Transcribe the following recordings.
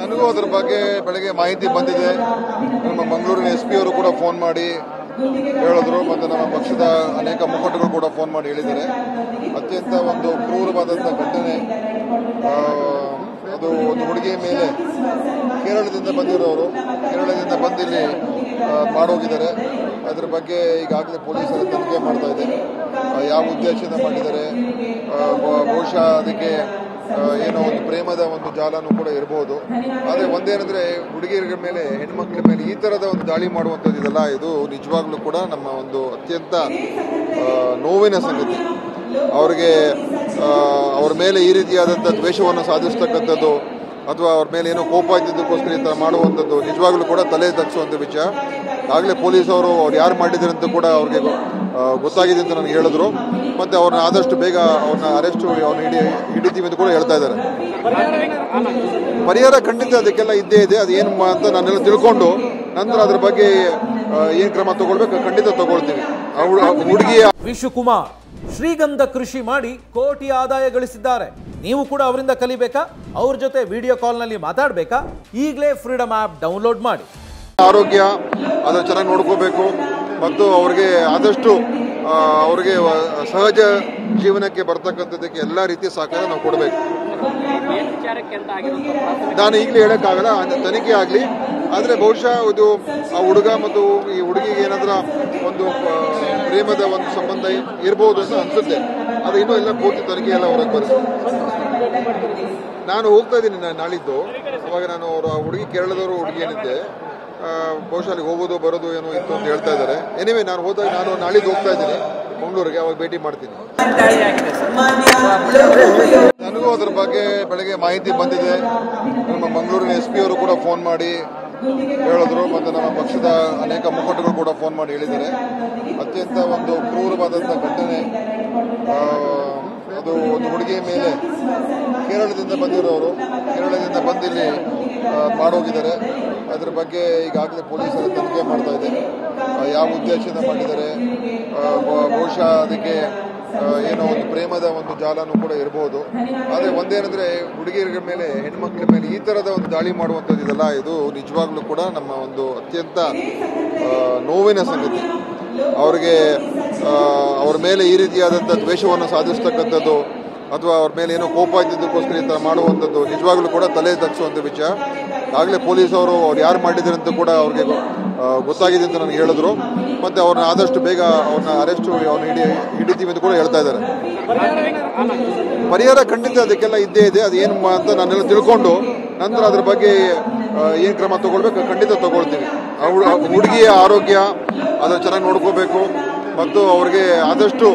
ನನಗೂ ಅದರ ಬಗ್ಗೆ ಬೆಳಗ್ಗೆ ಮಾಹಿತಿ ಬಂದಿದೆ. ನಮ್ಮ ಮಂಗಳೂರಿನ SP ಅವರು ಕೂಡ ಫೋನ್ ಮಾಡಿ ಹೇಳಿದ್ರು, ಮತ್ತು ನಮ್ಮ ಪಕ್ಷದ ಅನೇಕ ಮುಖಂಡರು ಕೂಡ ಫೋನ್ ಮಾಡಿ ಹೇಳಿದ್ದಾರೆ. ಅತ್ಯಂತ ಒಂದು ಕ್ರೂರವಾದಂಥ ಘಟನೆ. ಅದು ಒಂದು ಹುಡುಗಿಯ ಮೇಲೆ ಕೇರಳದಿಂದ ಬಂದಿರೋರು ಬಂದಿಲ್ಲಿ ಮಾಡೋಗಿದ್ದಾರೆ. ಅದರ ಬಗ್ಗೆ ಈಗಾಗಲೇ ಪೊಲೀಸರು ತನಿಖೆ ಮಾಡ್ತಾ ಇದೆ. ಯಾವ ಉದ್ದೇಶದಿಂದ ಮಾಡಿದ್ದಾರೆ, ಬಹುಶಃ ಅದಕ್ಕೆ ಏನೋ ಒಂದು ಪ್ರೇಮದ ಒಂದು ಜಾಲನೂ ಕೂಡ ಇರಬಹುದು. ಆದರೆ ಒಂದೇನೆಂದ್ರೆ, ಹುಡುಗಿಯರ ಮೇಲೆ, ಹೆಣ್ಮಕ್ಳ ಮೇಲೆ ಈ ತರದ ಒಂದು ದಾಳಿ ಮಾಡುವಂಥದ್ದು ಇದೆಲ್ಲ, ಇದು ನಿಜವಾಗ್ಲೂ ಕೂಡ ನಮ್ಮ ಒಂದು ಅತ್ಯಂತ ನೋವಿನ ಸಂಗತಿ. ಅವ್ರ ಮೇಲೆ ಈ ರೀತಿಯಾದಂಥ ದ್ವೇಷವನ್ನು ಸಾಧಿಸ್ತಕ್ಕಂಥದ್ದು ಅಥವಾ ಅವ್ರ ಮೇಲೆ ಏನೋ ಕೋಪ ಇದ್ದಿದ್ದಕ್ಕೋಸ್ಕರ ಈ ಥರ ಮಾಡುವಂಥದ್ದು ನಿಜವಾಗ್ಲೂ ಕೂಡ ತಲೆ ತಗ್ಸುವಂಥ ವಿಷಯ. ಆಗಲೇ ಪೊಲೀಸವರು ಅವ್ರು ಯಾರು ಮಾಡಿದ್ದಾರೆ ಅಂತ ಕೂಡ ಅವ್ರಿಗೆ ಗೊತ್ತಾಗಿದೆ ಅಂತ ನನಗೆ ಹೇಳಿದ್ರು. ಮತ್ತು ಅವ್ರನ್ನ ಆದಷ್ಟು ಬೇಗ ಅವ್ರನ್ನ ಅರೆಸ್ಟ್ ಹಿಡಿತೀವಿ ಅಂತ ಕೂಡ ಹೇಳ್ತಾ ಇದ್ದಾರೆ. ಪರಿಹಾರ ಖಂಡಿತ ಅದಕ್ಕೆಲ್ಲ ಇದ್ದೇ ಇದೆ. ಅದು ಏನು ಅಂತ ನಾನೆಲ್ಲ ತಿಳ್ಕೊಂಡು ನಂತರ ಅದ್ರ ಬಗ್ಗೆ ಏನು ಕ್ರಮ ತಗೊಳ್ಬೇಕು ಖಂಡಿತ ತಗೊಳ್ತೀವಿ. ಹುಡುಗಿಯ ವಿಶ್ವಕುಮಾರ್ ಶ್ರೀಗಂಧ ಕೃಷಿ ಮಾಡಿ ಕೋಟಿ ಆದಾಯ ಗಳಿಸಿದ್ದಾರೆ. ನೀವು ಕೂಡ ಅವರಿಂದ ಕಲಿಬೇಕಾ? ಅವ್ರ ಜೊತೆ ವಿಡಿಯೋ ಕಾಲ್ನಲ್ಲಿ ಮಾತಾಡಬೇಕಾ? ಈಗಲೇ ಫ್ರೀಡಮ್ ಆ್ಯಪ್ ಡೌನ್ಲೋಡ್ ಮಾಡಿ. ಆರೋಗ್ಯ ಅದನ್ನು ಚೆನ್ನಾಗಿ ನೋಡ್ಕೋಬೇಕು ಮತ್ತು ಅವ್ರಿಗೆ ಆದಷ್ಟು ಅವ್ರಿಗೆ ಸಹಜ ಜೀವನಕ್ಕೆ ಬರ್ತಕ್ಕಂಥದ್ದಕ್ಕೆ ಎಲ್ಲ ರೀತಿಯ ಸಹಕಾರ ನಾವು ಕೊಡಬೇಕು. ನಾನು ಈಗಲೇ ಹೇಳೋಕ್ಕಾಗಲ್ಲ, ತನಿಖೆ ಆಗಲಿ. ಆದರೆ ಬಹುಶಃ ಇದು ಆ ಹುಡುಗ ಮತ್ತು ಈ ಹುಡುಗಿಗೆ ಏನಾದರೂ ಒಂದು ಪ್ರೇಮದ ಒಂದು ಸಂಬಂಧ ಇರ್ಬೋದು ಅಂತ ಅನ್ಸುತ್ತೆ. ಅದು ಇನ್ನೂ ಎಲ್ಲ ಪೂರ್ತಿ ತನಿಖೆ ಎಲ್ಲ ಹೊರಗೆ ಬರುತ್ತೆ. ನಾನು ಹೋಗ್ತಾ ಇದ್ದೀನಿ ನಾಳಿದ್ದು. ಅವಾಗ ನಾನು ಹುಡುಗಿ ಕೇರಳದವರು ಹುಡುಗಿ ಏನಿದ್ದೆ, ಬಹುಶಃ ಅಲ್ಲಿ ಹೋಗೋದು ಬರೋದು ಏನೋ ಇತ್ತು ಅಂತ ಹೇಳ್ತಾ ಇದ್ದಾರೆ. ಎನಿವೆ ನಾನು ಹೋದಾಗ ನಾನು ನಾಳಿದ್ದು ಹೋಗ್ತಾ ಇದ್ದೀನಿ ಮಂಗಳೂರಿಗೆ, ಅವಾಗ ಭೇಟಿ ಮಾಡ್ತೀನಿ. ನನಗೂ ಅದರ ಬಗ್ಗೆ ಬೆಳಗ್ಗೆ ಮಾಹಿತಿ ಬಂದಿದೆ. ನಮ್ಮ ಮಂಗಳೂರಿನ SP ಅವರು ಕೂಡ ಫೋನ್ ಮಾಡಿ ಹೇಳಿದ್ರು, ಮತ್ತು ನಮ್ಮ ಪಕ್ಷದ ಅನೇಕ ಮುಖಂಡರು ಕೂಡ ಫೋನ್ ಮಾಡಿ ಹೇಳಿದ್ದಾರೆ. ಅತ್ಯಂತ ಒಂದು ಕ್ರೂರವಾದಂಥ ಘಟನೆ. ಅದು ಒಂದು ಹುಡುಗಿಯ ಮೇಲೆ ಕೇರಳದಿಂದ ಬಂದಿರೋರು ಬಂದಿಲ್ಲಿ ಮಾಡೋಗಿದ್ದಾರೆ. ಅದರ ಬಗ್ಗೆ ಈಗಾಗಲೇ ಪೊಲೀಸರು ತನಿಖೆ ಮಾಡ್ತಾ ಇದೆ. ಯಾವ ಉದ್ದೇಶದಿಂದ ಮಾಡಿದ್ದಾರೆ, ಬಹುಶಃ ಅದಕ್ಕೆ ಏನೋ ಒಂದು ಪ್ರೇಮದ ಒಂದು ಜಾಲನೂ ಕೂಡ ಇರಬಹುದು. ಆದರೆ ಒಂದೇನೆಂದ್ರೆ, ಹುಡುಗಿಯರ ಮೇಲೆ, ಹೆಣ್ಮಕ್ಳ ಮೇಲೆ ಈ ತರದ ಒಂದು ದಾಳಿ ಮಾಡುವಂಥದ್ದು ಇದೆಲ್ಲ, ಇದು ನಿಜವಾಗ್ಲೂ ಕೂಡ ನಮ್ಮ ಒಂದು ಅತ್ಯಂತ ನೋವಿನ ಸಂಗತಿ. ಅವ್ರ ಮೇಲೆ ಈ ರೀತಿಯಾದಂಥ ದ್ವೇಷವನ್ನು ಸಾಧಿಸ್ತಕ್ಕಂಥದ್ದು ಅಥವಾ ಅವ್ರ ಮೇಲೆ ಏನೋ ಕೋಪ ಇದ್ದಿದ್ದಕ್ಕೋಸ್ಕರ ಈ ಥರ ಮಾಡುವಂಥದ್ದು ನಿಜವಾಗ್ಲೂ ಕೂಡ ತಲೆ ತಗ್ಸುವಂಥ ವಿಷಯ. ಆಗಲೇ ಪೊಲೀಸವರು ಅವ್ರು ಯಾರು ಮಾಡಿದ್ದಾರೆ ಅಂತ ಕೂಡ ಅವ್ರಿಗೆ ಗೊತ್ತಾಗಿದೆ ಅಂತ ನನಗೆ ಹೇಳಿದ್ರು. ಮತ್ತು ಅವ್ರನ್ನ ಆದಷ್ಟು ಬೇಗ ಅವ್ರನ್ನ ಅರೆಸ್ಟ್ ಹಿಡಿತೀವಿ ಅಂತ ಕೂಡ ಹೇಳ್ತಾ ಇದ್ದಾರೆ. ಪರಿಹಾರ ಖಂಡಿತ ಅದಕ್ಕೆಲ್ಲ ಇದ್ದೇ ಇದೆ. ಅದು ಏನು ಅಂತ ನಾನೆಲ್ಲ ತಿಳ್ಕೊಂಡು ನಂತರ ಅದ್ರ ಬಗ್ಗೆ ಏನು ಕ್ರಮ ತಗೊಳ್ಬೇಕು ಖಂಡಿತ ತಗೊಳ್ತೀವಿ. ಹುಡುಗಿಯ ಆರೋಗ್ಯ ಅದನ್ನು ಚೆನ್ನಾಗಿ ನೋಡ್ಕೋಬೇಕು ಮತ್ತು ಅವ್ರಿಗೆ ಆದಷ್ಟು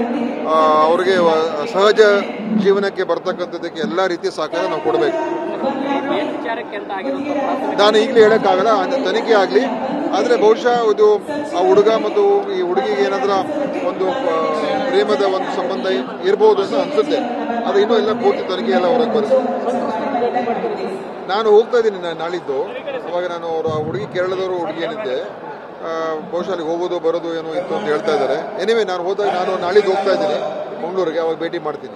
ಅವ್ರಿಗೆ ಸಹಜ ಜೀವನಕ್ಕೆ ಬರ್ತಕ್ಕಂಥದ್ದಕ್ಕೆ ಎಲ್ಲ ರೀತಿಯ ಸಹಕಾರ ನಾವು ಕೊಡಬೇಕು. ನಾನು ಈಗಲೇ ಹೇಳೋಕ್ಕಾಗಲ್ಲ, ತನಿಖೆ ಆಗಲಿ. ಆದರೆ ಬಹುಶಃ ಇದು ಆ ಹುಡುಗ ಮತ್ತು ಈ ಹುಡುಗಿಗೆ ಏನಾದರೂ ಒಂದು ಪ್ರೇಮದ ಒಂದು ಸಂಬಂಧ ಇರ್ಬೋದು ಅಂತ ಅನ್ಸುತ್ತೆ. ಅದು ಇನ್ನೂ ಎಲ್ಲ ಪೂರ್ತಿ ತನಿಖೆ ಎಲ್ಲ ಹೊರಗೆ ಬರುತ್ತೆ. ನಾನು ಹೋಗ್ತಾ ಇದ್ದೀನಿ ನಾಳಿದ್ದು. ಅವಾಗ ನಾನು ಹುಡುಗಿ ಕೇರಳದವರು ಹುಡುಗಿ ಏನಿದ್ದೆ, ಬಹುಶಃ ಅಲ್ಲಿ ಹೋಗೋದು ಬರೋದು ಏನೋ ಇತ್ತು ಅಂತ ಹೇಳ್ತಾ ಇದ್ದಾರೆ. ಎನಿವೆ ನಾನು ಹೋದಾಗ ನಾನು ನಾಳಿದ್ದು ಹೋಗ್ತಾ ಇದ್ದೀನಿ ಮಂಗಳೂರಿಗೆ, ಅವಾಗ ಭೇಟಿ ಮಾಡ್ತೀನಿ.